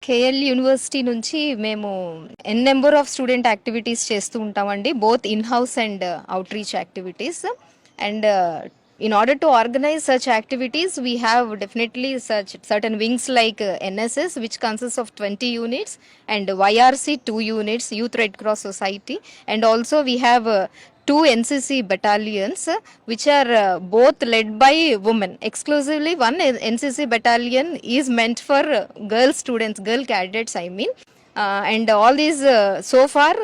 KL university నుంచి మేము ఎన్ number of student activities చేస్తూ ఉంటామండి, both in house and out reach activities. And in order to organize such activities, we have definitely such certain wings like NSS, which consists of 20 units, and YRC 2 units, Youth Red Cross Society, and also we have two NCC battalions, which are both led by women exclusively. One NCC battalion is meant for girl students, girl cadets, I mean. And all these, so far,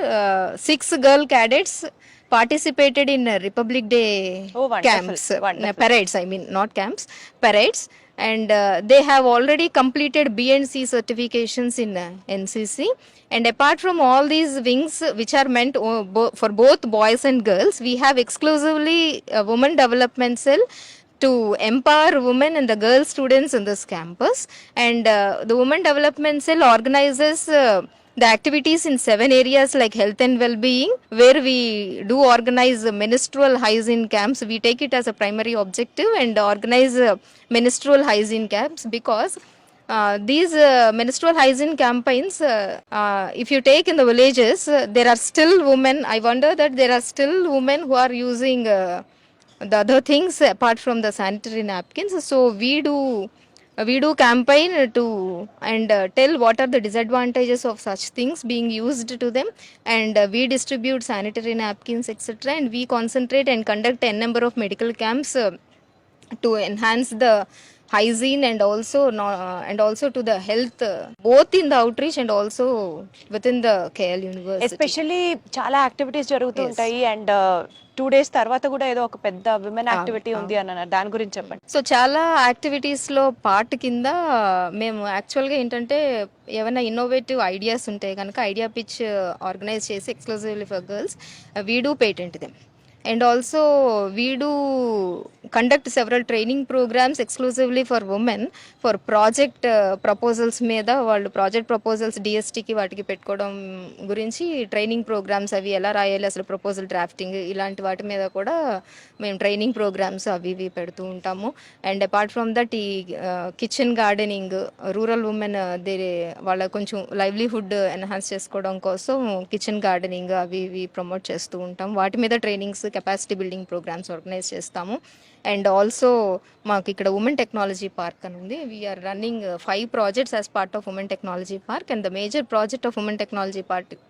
six girl cadets participated in Republic Day Oh, wonderful, camps, wonderful. parades, I mean, not camps, parades. And they have already completed B and C certifications in NCC. And apart from all these wings, which are meant for both boys and girls, we have exclusively a women development cell to empower women and the girl students in this campus. And the women development cell organizes the activities in 7 areas like health and well-being, where we do organize menstrual hygiene camps. We take it as a primary objective and organize menstrual hygiene camps, because these menstrual hygiene campaigns, if you take in the villages, there are still women. I wonder that there are still women who are using the other things apart from the sanitary napkins. So we do campaign to and tell what are the disadvantages of such things being used to them, and we distribute sanitary napkins, etc. And we concentrate and conduct a number of medical camps to enhance the hygiene, and also and also to the health, both in the outreach and also within the KL University. Especially చాలా activities జరుగుతూ Yes. ఉంటాయి and 2 days తర్వాత కూడా ఏదో ఒక పెద్ద women activity ఉంది అని అన్నారు, దాని గురించి చెప్పండి. సో చాలా యాక్టివిటీస్లో పార్ట్ కింద మేము యాక్చువల్గా ఏంటంటే ఏమైనా ఇన్నోవేటివ్ ఐడియాస్ ఉంటాయి కనుక ఐడియా పిచ్ ఆర్గనైజ్ చేసి exclusively for girls we do patent them. And also we do conduct several training programs exclusively for women for project proposals మీద వాళ్ళు ప్రాజెక్ట్ ప్రపోజల్స్ డిఎస్టీకి వాటికి పెట్టుకోవడం గురించి ట్రైనింగ్ ప్రోగ్రామ్స్, అవి ఎలా రాయాలి అసలు ప్రపోజల్ డ్రాఫ్టింగ్, ఇలాంటి వాటి మీద కూడా మేము ట్రైనింగ్ ప్రోగ్రామ్స్ అవి ఇవి పెడుతూ ఉంటాము. అండ్ అపార్ట్ ఫ్రమ్ దట్ ఈ కిచెన్ గార్డెనింగ్, రూరల్ ఉమెన్ వాళ్ళ కొంచెం లైవ్లీహుడ్ ఎన్హాన్స్ చేసుకోవడం కోసం కిచెన్ గార్డెనింగ్ అవి ఇవి ప్రమోట్ చేస్తూ ఉంటాం. వాటి మీద trainings, capacity building programmes organise చేస్తాము. అండ్ ఆల్సో మాకు ఇక్కడ ఉమెన్ టెక్నాలజీ పార్క్ అని ఉంది. We're running 5 projects as part of women technology park, and the major project of women technology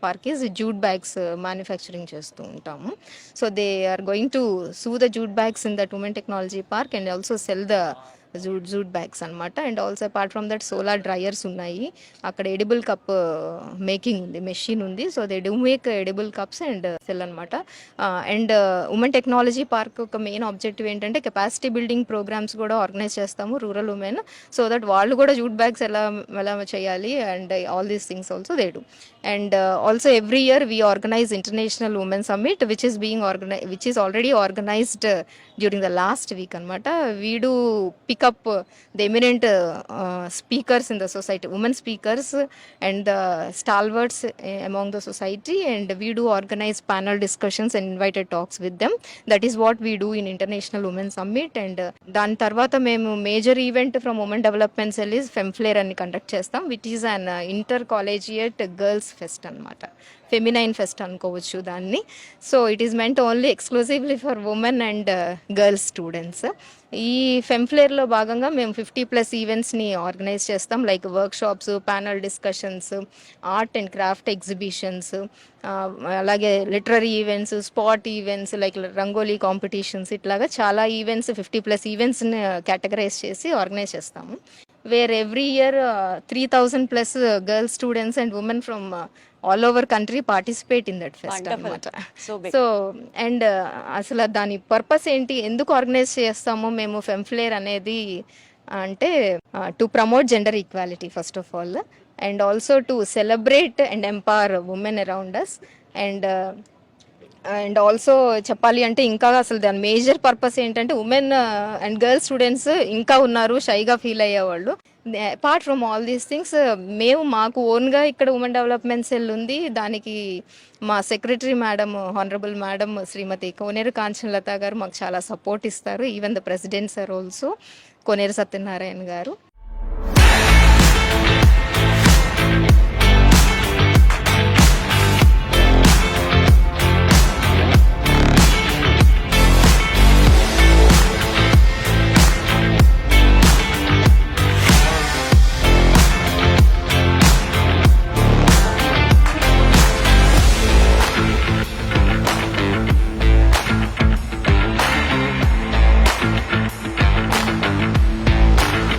park is jute bags manufacturing చేస్తూ ఉంటాము. So they are going to sew the jute bags in that women technology park and also sell the jute bags అనమాట. And also apart from that solar dryers ఉన్నాయి, అక్కడ edible cup making ఉంది, machine ఉంది. So they do make edible cups and cell అనమాట. And women technology park ఒక main objective ఏంటంటే capacity building programmes కూడా organise చేస్తాము రూరల్ ఉమెన్, సో దట్ వాళ్ళు కూడా జూట్ బ్యాగ్స్ ఎలా చేయాలి and all these things also they do. And also every year we organize International Women Summit, which is already organized during the last week anamata. We do pick up the eminent speakers in the society, women speakers and the stalwarts among the society, and we do organize panel discussions and invited talks with them. That is what we do in International Women Summit. And dan tarvata memu major event from Women Development Cell is FemFlare ani conduct chestam, which is an intercollegiate girls fest అనమాట, feminine fest అనుకోవచ్చు దాన్ని. So it is meant only exclusively for women and girls students. ఈ ఫెమ్ఫ్లేర్లో భాగంగా మేము 50+ ఈవెంట్స్ని organise చేస్తాం, like workshops, panel discussions, art and craft exhibitions, అలాగే literary events, spot events like rangoli competitions, ఇట్లాగా చాలా ఈవెంట్స్ 50+ ఈవెంట్స్ని కేటగరైజ్ చేసి ఆర్గనైజ్ చేస్తాము. Where every year 3,000+ girl students and women from all over country participate in that fest అనమాట. So and అసలు దాని purpose ఏంటి, ఎందుకు ఆర్గనైజ్ చేస్తామో మేము ఫెమ్ఫ్లేర్ అనేది అంటే to promote gender equality first of all, and also to celebrate and empower women around us. And also చెప్పాలి అంటే ఇంకా అసలు దాని మేజర్ పర్పస్ ఏంటంటే ఉమెన్ అండ్ గర్ల్స్ స్టూడెంట్స్ ఇంకా ఉన్నారు షైగా ఫీల్ అయ్యేవాళ్ళు. Apart from all these things మేము మాకు ఓన్గా ఇక్కడ ఉమెన్ డెవలప్మెంట్ సెల్ ఉంది. దానికి మా secretary madam, honourable madam Srimathi Koneru Kanchanalatha garu మాకు చాలా సపోర్ట్ ఇస్తారు. Even the president sir also, Koneru Satyanarayana గారు.